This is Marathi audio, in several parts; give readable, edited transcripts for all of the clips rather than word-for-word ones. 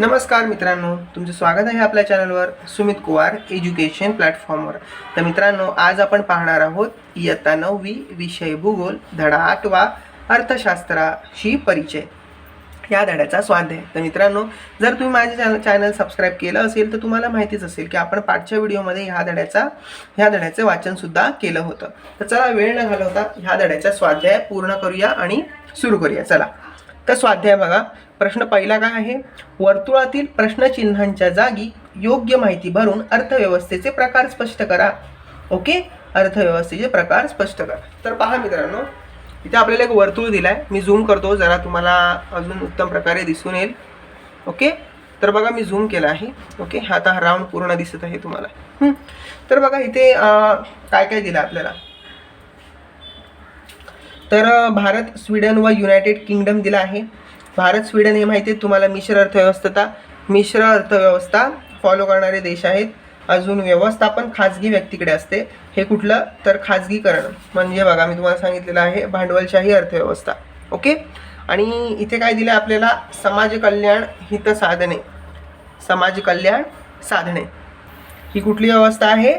नमस्कार मित्रांनो, तुमचं स्वागत आहे आपल्या चॅनलवर सुमित कुवार एज्युकेशन प्लॅटफॉर्मवर. तर मित्रांनो, आज आपण पाहणार आहोत इयत्ता 9वी विषय भूगोल धडा 8वा अर्थशास्त्राशी परिचय या धड्याचा स्वाध्याय. तर मित्रांनो, जर तुम्ही माझे चॅनल सबस्क्राईब केलं असेल तर तुम्हाला माहितीच असेल की आपण पाठच्या व्हिडिओमध्ये ह्या धड्याचे वाचन सुद्धा केलं होतं. तर चला वेळ न घालवता ह्या धड्याचा स्वाध्याय पूर्ण करूया आणि सुरू करूया. चला तर स्वाध्याय बघा. प्रश्न पहिला काय आहे? वर्तुळातील प्रश्नचिन्हांच्या जागी योग्य माहिती भरून अर्थव्यवस्थेचे प्रकार स्पष्ट करा. ओके, अर्थव्यवस्थेचे प्रकार स्पष्ट करा. तर पहा मित्रांनो, इथे आपल्याला एक वर्तुळ दिलाय. मी झूम करतो जरा तुम्हाला अजून उत्तम प्रकारे दिसून येईल. ओके, तर बघा मी झूम केला आहे. ओके, आता हा राऊंड पूर्ण दिसत आहे तुम्हाला. तर बघा इथे काय काय दिलं आपल्याला. तर भारत, स्वीडन व युनायटेड किंगडम दिला आहे. भारत, स्वीडन हे माहिती आहे तुम्हाला मिश्र अर्थव्यवस्था फॉलो करणारे देश आहेत. अजून व्यवस्थापन खाजगी व्यक्तीकडे असते. हे कुठलं? तर खाजगीकरण म्हणजे बघा मी तुम्हाला सांगितलेलं आहे भांडवलशाही अर्थव्यवस्था. ओके, आणि इथे काय दिलं आपल्याला? समाज कल्याण हित साधने. समाज कल्याण साधने ही कुठली व्यवस्था आहे?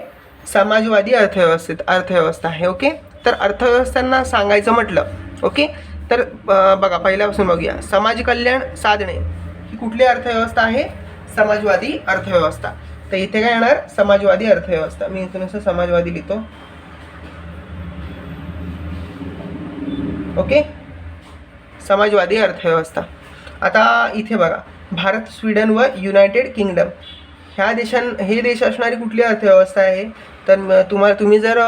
समाजवादी अर्थव्यवस्था आहे. ओके, तर अर्थव्यवस्थांना सांगायचं म्हटलं, ओके, तर बघा पहिल्यापासून बघूया. समाज कल्याण साधने ही कुठली अर्थव्यवस्था आहे? समाजवादी अर्थव्यवस्था. तर इथे काय येणार? समाजवादी अर्थव्यवस्था. मी इथून असं समाजवादी लिहितो. ओके, समाजवादी अर्थव्यवस्था. आता इथे बघा भारत, स्वीडन व युनायटेड किंगडम हे देश असणारी कुठली अर्थव्यवस्था आहे? तर तुम्ही जर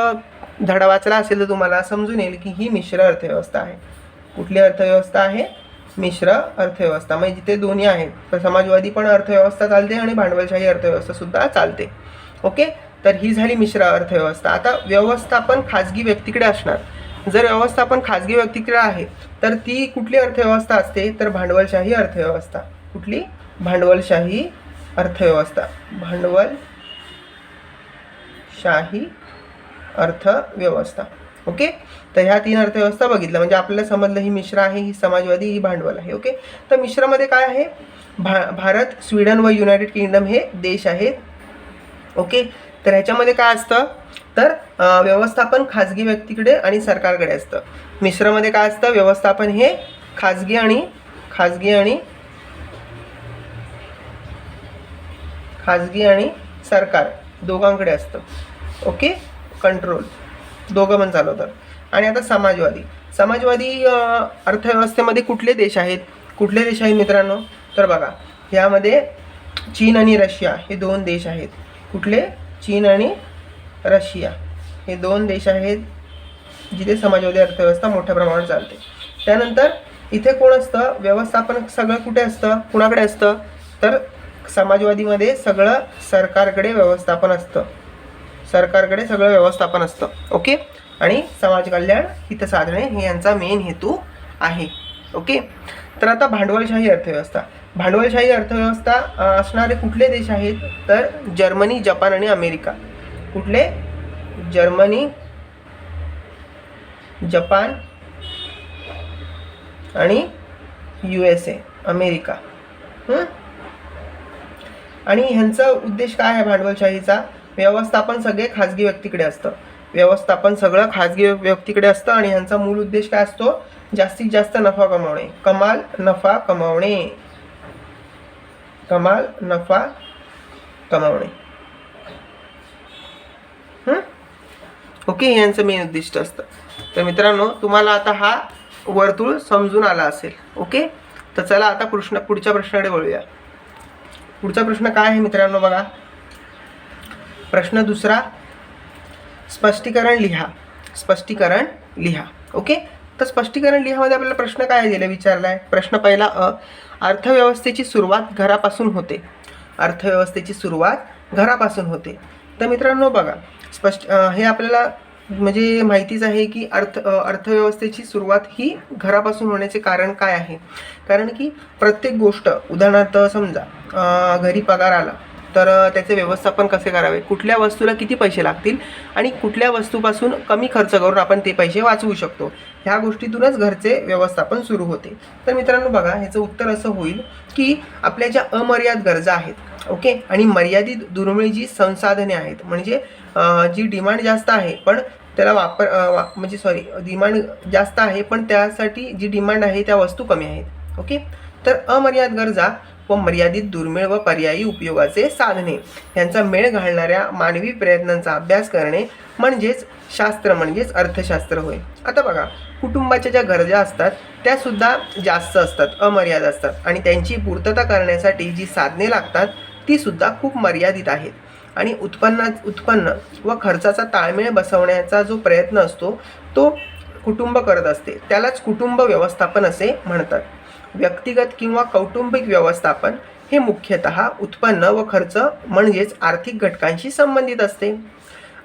धडा वाचला असेल तर तुम्हाला समजून येईल की ही मिश्र अर्थव्यवस्था आहे. कुठली अर्थव्यवस्था आहे? मिश्र अर्थव्यवस्था. म्हणजे जिथे दोन्ही आहेत, तर समाजवादी पण अर्थव्यवस्था चालते आणि भांडवलशाही अर्थव्यवस्था सुद्धा चालते. ओके, तर ही झाली मिश्र अर्थव्यवस्था. आता व्यवस्थापन खाजगी व्यक्तीकडे असणार. जर व्यवस्थापन खाजगी व्यक्तीकडे आहे तर ती कुठली अर्थव्यवस्था असते? तर भांडवलशाही अर्थव्यवस्था. कुठली? भांडवलशाही अर्थव्यवस्था. भांडवलशाही अर्थव्यवस्था. ओके, तर ह्या तीन अर्थव्यवस्था बघितलं म्हणजे आपल्याला समजलं ही मिश्र आहे, ही समाजवादी, ही भांडवल आहे. ओके, तर मिश्रमध्ये काय आहे? भारत, स्वीडन व युनायटेड किंगडम हे देश आहेत. ओके, तर ह्याच्यामध्ये काय असतं? तर व्यवस्थापन खाजगी व्यक्तीकडे आणि सरकारकडे असतं. मिश्रमध्ये काय असतं? व्यवस्थापन हे खाजगी आणि सरकार दोघांकडे असतं. ओके, कंट्रोल दोघं पण चालवतात. आणि आता समाजवादी अर्थव्यवस्थेमध्ये कुठले देश आहेत मित्रांनो? तर बघा यामध्ये चीन आणि रशिया हे दोन देश आहेत. कुठले? चीन आणि रशिया हे दोन देश आहेत जिथे समाजवादी अर्थव्यवस्था मोठ्या प्रमाणात चालते. त्यानंतर इथे कोण असतं? व्यवस्थापन सगळं कुठे असतं? कुणाकडे असतं? तर समाजवादीमध्ये सगळं सरकारकडे सगळं व्यवस्थापन असतं. ओके, आणि समाज कल्याण हित साधणे हे यांचा मेन हेतू आहे. ओके, तर आता भांडवलशाही अर्थव्यवस्था असणारे कुठले देश आहेत? तर जर्मनी, जपान आणि अमेरिका. कुठले? जर्मनी, जपान आणि USA, अमेरिका. आणि ह्यांचा उद्देश काय आहे भांडवलशाहीचा? व्यवस्थापन सगळे खाजगी व्यक्तीकडे असतं. आणि ह्यांचा मूल उद्देश काय असतो? जास्तीत जास्त नफा कमावणे. कमाल नफा कमावणे. ओके, यांचं मेन उद्दिष्ट असतं. तर मित्रांनो, तुम्हाला आता हा वर्तुळ समजून आला असेल. ओके, तर चला आता पुढच्या प्रश्नाकडे वळूया. पुढचा प्रश्न काय आहे मित्रांनो? बघा प्रश्न दुसरा. स्पष्टीकरण लिहा. ओके, तर स्पष्टीकरण लिहामध्ये आपल्याला प्रश्न काय दिले विचारलाय? प्रश्न पहिला अर्थव्यवस्थेची सुरुवात घरापासून होते. तर मित्रांनो बघा हे आपल्याला म्हणजे माहितीच आहे की अर्थव्यवस्थेची सुरुवात ही घरापासून होण्याचे कारण काय आहे? कारण की प्रत्येक गोष्ट, उदाहरणार्थ समजा घरी पगार आला तर त्याचे व्यवस्थापन कसे करावे, कुठल्या वस्तूला किती पैसे लागतील आणि कुठल्या वस्तूपासून कमी खर्च करून आपण ते पैसे वाचवू शकतो, ह्या गोष्टीतूनच घरचे व्यवस्थापन सुरू होते. तर मित्रांनो बघा, ह्याचं उत्तर असं होईल की आपल्या ज्या अमर्याद गरजा आहेत, ओके, आणि मर्यादित दुर्मिळ जी संसाधने आहेत, म्हणजे जी डिमांड जास्त आहे पण त्याला डिमांड जास्त आहे पण त्यासाठी जी डिमांड आहे त्या वस्तू कमी आहेत, ओके. तर अमर्याद गरजा व मर्यादित दुर्मिळ व पर्यायी उपयोगाचे साधने यांचा मेळ घालणाऱ्या मानवी प्रयत्नांचा अभ्यास करणे म्हणजेच शास्त्र, म्हणजेच अर्थशास्त्र होय. आता बघा, कुटुंबाच्या ज्या गरजा असतात त्या सुद्धा जास्त असतात, अमर्याद असतात, आणि त्यांची पूर्तता करण्यासाठी जी साधने लागतात ती सुद्धा खूप मर्यादित आहेत. आणि उत्पन्न व खर्चाचा ताळमेळ बसवण्याचा जो प्रयत्न असतो तो कुटुंब करत असते, त्यालाच कुटुंब व्यवस्थापन असे म्हणतात. व्यक्तिगत किंवा कौटुंबिक व्यवस्थापन हे मुख्यतः उत्पन्न व खर्च म्हणजेच आर्थिक घटकांशी संबंधित असते.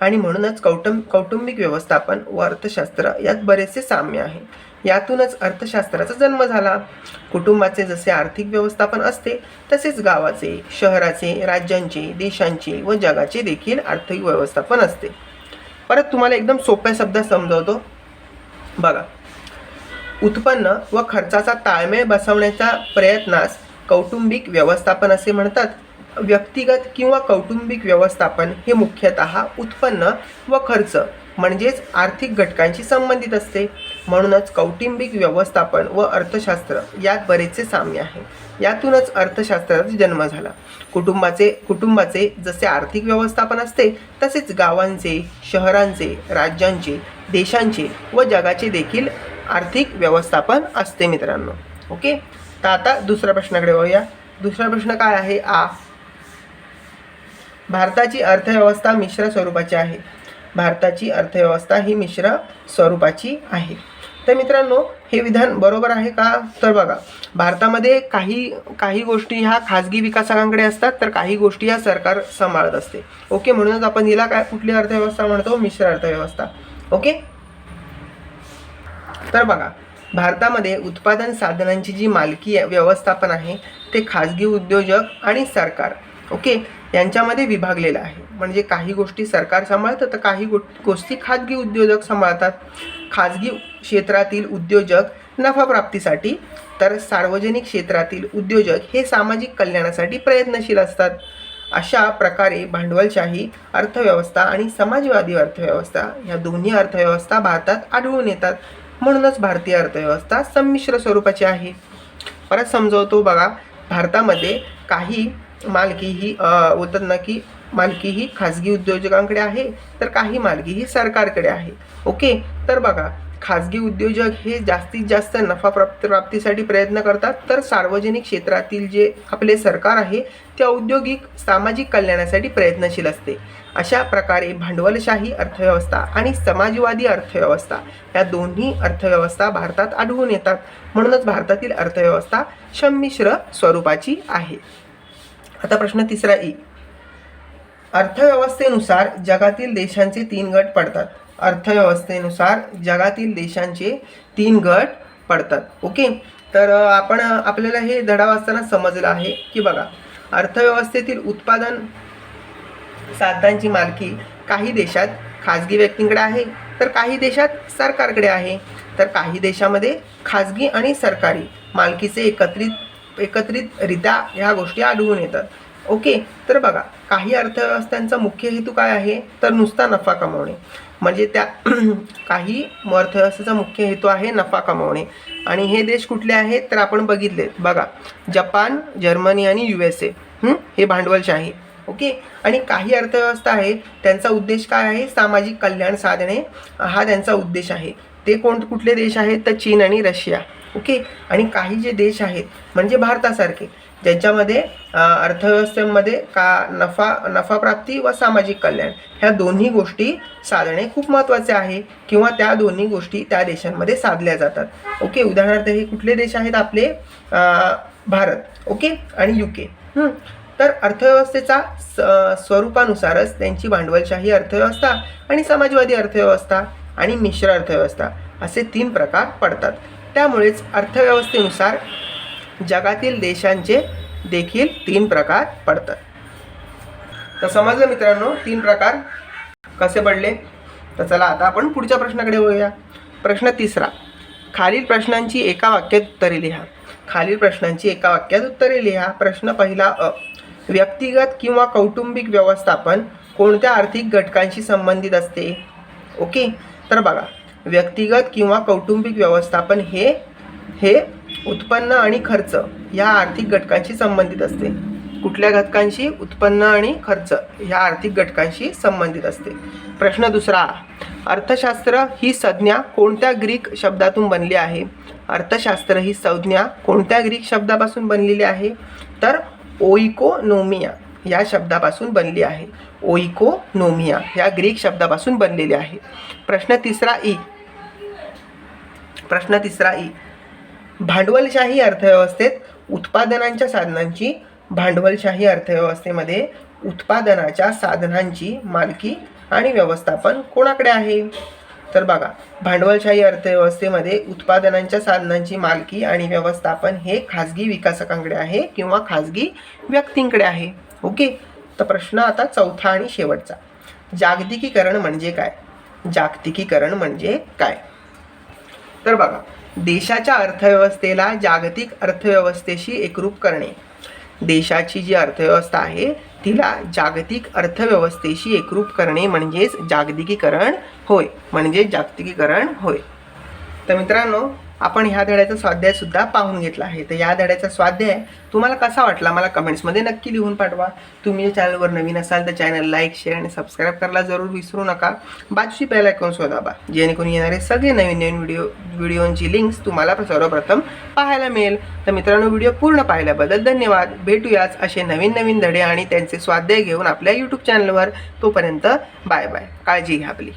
आणि म्हणूनच कौटुंबिक व्यवस्थापन व अर्थशास्त्र यात बरेचसे साम्य आहे. यातूनच अर्थशास्त्राचा जन्म झाला. कुटुंबाचे जसे आर्थिक व्यवस्थापन असते तसेच गावाचे, शहराचे, राज्यांचे, देशांचे व जगाचे देखील आर्थिक व्यवस्थापन असते. परत तुम्हाला एकदम सोप्या शब्दात समजावतो बघा. उत्पन्न व खर्चाचा ताळमेळ बसवण्याच्या प्रयत्नास कौटुंबिक व्यवस्थापन असे म्हणतात. व्यक्तिगत किंवा कौटुंबिक व्यवस्थापन हे मुख्यतः उत्पन्न व खर्च म्हणजेच आर्थिक घटकांशी संबंधित असते. म्हणूनच कौटुंबिक व्यवस्थापन व अर्थशास्त्र यात बरेचसे साम्य आहे. यातूनच अर्थशास्त्राचा जन्म झाला. कुटुंबाचे जसे आर्थिक व्यवस्थापन असते तसेच गावांचे, शहरांचे, राज्यांचे, देशांचे व जगाचे देखील आर्थिक व्यवस्थापन असते मित्रांनो, ओके. तर आता दुसऱ्या प्रश्नाकडे वळूया. दुसरा प्रश्न काय आहे? भारताची अर्थव्यवस्था मिश्र स्वरूपाची आहे. भारताची अर्थव्यवस्था ही मिश्र स्वरूपाची आहे. तर मित्रांनो, हे विधान बरोबर आहे का? तर बघा, भारतामध्ये काही गोष्टी ह्या खाजगी विकासकांकडे असतात तर काही गोष्टी ह्या सरकार सांभाळत असते, ओके. म्हणूनच आपण हिला कुठली अर्थव्यवस्था म्हणतो? मिश्र अर्थव्यवस्था, ओके. तर बघा, भारतामध्ये उत्पादन साधनांची जी मालकी व्यवस्थापन आहे ते खाजगी उद्योजक आणि सरकार, ओके, यांच्यामध्ये विभागलेलं आहे. म्हणजे काही गोष्टी सरकार सांभाळतं तर काही गोष्टी खाजगी उद्योजक सांभाळतात. खाजगी क्षेत्रातील उद्योजक नफा प्राप्तीसाठी तर सार्वजनिक क्षेत्रातील उद्योजक हे सामाजिक कल्याणासाठी प्रयत्नशील असतात. अशा प्रकारे भांडवलशाही अर्थव्यवस्था आणि समाजवादी अर्थव्यवस्था या दोन्ही अर्थव्यवस्था भारतात आढळून येतात. म्हणूनच भारतीय अर्थव्यवस्था संमिश्र स्वरूपाची आहे. परत समजवतो बघा, भारतामध्ये काही मालकी ही खाजगी उद्योजकांकडे आहे तर काही मालकी ही सरकारकडे आहे, ओके. तर बघा, खाजगी उद्योजक हे जास्तीत जास्त नफा प्राप्तीसाठी प्रयत्न करतात तर सार्वजनिक क्षेत्रातील जे आपले सरकार आहे ते औद्योगिक सामाजिक कल्याणासाठी प्रयत्नशील असते. अशा प्रकारे भांडवलशाही अर्थव्यवस्था आणि समाजवादी अर्थव्यवस्था या दोन्ही अर्थव्यवस्था भारतात आढळून येतात. म्हणूनच भारतातील अर्थव्यवस्था संमिश्र स्वरूपाची आहे. आता प्रश्न तिसरा अर्थव्यवस्थेनुसार जगातील देशांचे 3 गट पडतात. अर्थव्यवस्थेनुसार जगातील देशांचे 3 गट पडतात, ओके. तर आपल्याला हे धडा वाचताना समजलं आहे की बघा, अर्थव्यवस्थेतील उत्पादन साधनांची मालकी काही देशात खाजगी व्यक्तींकडे आहे तर काही देशात सरकारकडे आहे. तर काही देशामध्ये खाजगी आणि सरकारी मालकीचे एकत्रितरित्या ह्या गोष्टी आढळून येतात, ओके. तर बघा, काही अर्थव्यवस्थांचा मुख्य हेतू काय आहे? तर नुसता नफा कमवणे. म्हणजे त्या काही अर्थव्यवस्थेचा मुख्य हेतू आहे नफा कमवणे. आणि हे देश कुठले आहेत? तर आपण बघितले बघा, जपान, जर्मनी आणि USA, हे भांडवलशाही, ओके. आणि काही अर्थव्यवस्था आहे त्यांचा उद्देश काय आहे? सामाजिक कल्याण साधणे हा त्यांचा उद्देश आहे. ते कुठले देश आहेत? तर चीन आणि रशिया, ओके. आणि काही जे देश आहेत म्हणजे भारतासारखे, ज्यांच्यामध्ये अर्थव्यवस्थेमध्ये नफा प्राप्ती व सामाजिक कल्याण ह्या दोन्ही गोष्टी साधणे खूप महत्त्वाचे आहे किंवा त्या दोन्ही गोष्टी त्या देशांमध्ये साधल्या जातात, ओके. उदाहरणार्थ हे कुठले देश आहेत आपले? भारत, ओके, आणि UK. तर अर्थव्यवस्थेचा स्वरूपानुसारच त्यांची भांडवलशाही अर्थव्यवस्था आणि समाजवादी अर्थव्यवस्था आणि मिश्र अर्थव्यवस्था असे 3 प्रकार पडतात. त्यामुळेच अर्थव्यवस्थेनुसार जगातील देशांचे देखील 3 प्रकार पडतात. तर समजलं मित्रांनो 3 प्रकार कसे पडले. तर चला आता आपण पुढच्या प्रश्नाकडे वळूया. प्रश्न तिसरा, खालील प्रश्नांची एका वाक्यात उत्तरे लिहा. खालील प्रश्नांची एका वाक्यात उत्तरे लिहा. प्रश्न पहिला अ, व्यक्तिगत किंवा कौटुंबिक व्यवस्थापन कोणत्या आर्थिक घटकांशी संबंधित असते? ओके, तर बघा, व्यक्तिगत किंवा कौटुंबिक व्यवस्थापन हे उत्पन्न आणि खर्च या आर्थिक घटकांशी संबंधित असते. कुठल्या घटकांशी? उत्पन्न आणि खर्च या आर्थिक घटकांशी संबंधित असते. प्रश्न दुसरा, अर्थशास्त्र ही संज्ञा कोणत्या ग्रीक शब्दातून बनली आहे? अर्थशास्त्र ही संज्ञा कोणत्या ग्रीक शब्दापासून बनलेली आहे? तर ओइकोनोमिया या शब्दापासून बनली आहे. ओइकोनोमिया या ग्रीक शब्दापासून बनलेली आहे. प्रश्न तिसरा ई, भांडवलशाही अर्थव्यवस्थेत उत्पादनांच्या साधनांची, भांडवलशाही अर्थव्यवस्थेमध्ये उत्पादनाच्या साधनांची मालकी आणि व्यवस्थापन कोणाकडे आहे? तर बघा, भांडवलशाही अर्थव्यवस्थेमध्ये उत्पादनांच्या साधनांची मालकी आणि व्यवस्थापन हे खाजगी विकासकांकडे आहे किंवा खाजगी व्यक्तींकडे आहे. ओके, तर प्रश्न आता चौथा आणि शेवटचा, जागतिकीकरण म्हणजे काय? जागतिकीकरण म्हणजे काय? तर बघा, देशाच्या अर्थव्यवस्थेला जागतिक अर्थव्यवस्थेशी एकरूप करणे. देशाची जी अर्थव्यवस्था आहे तिला जागतिक अर्थव्यवस्थेशी एकरूप करणे म्हणजेच जागतिकीकरण होय. तर मित्रांनो, आपण ह्या धड्याचा स्वाध्यायसुद्धा पाहून घेतला आहे. तर या धड्याचा स्वाध्याय तुम्हाला कसा वाटला मला कमेंट्समध्ये नक्की लिहून पाठवा. तुम्ही चॅनलवर नवीन असाल तर चॅनल लाईक, शेअर आणि सबस्क्राईब करायला जरूर विसरू नका. बाजूची बेल आयकॉन दाबा जेणेकरून येणारे सगळे नवीन व्हिडिओंची लिंक्स तुम्हाला सर्वप्रथम पाहायला मिळेल. तर मित्रांनो, व्हिडिओ पूर्ण पाहिल्याबद्दल धन्यवाद. भेटूयाच असे नवीन धडे आणि त्यांचे स्वाध्याय घेऊन आपल्या यूट्यूब चॅनलवर. तोपर्यंत बाय बाय. काळजी घ्या आपली.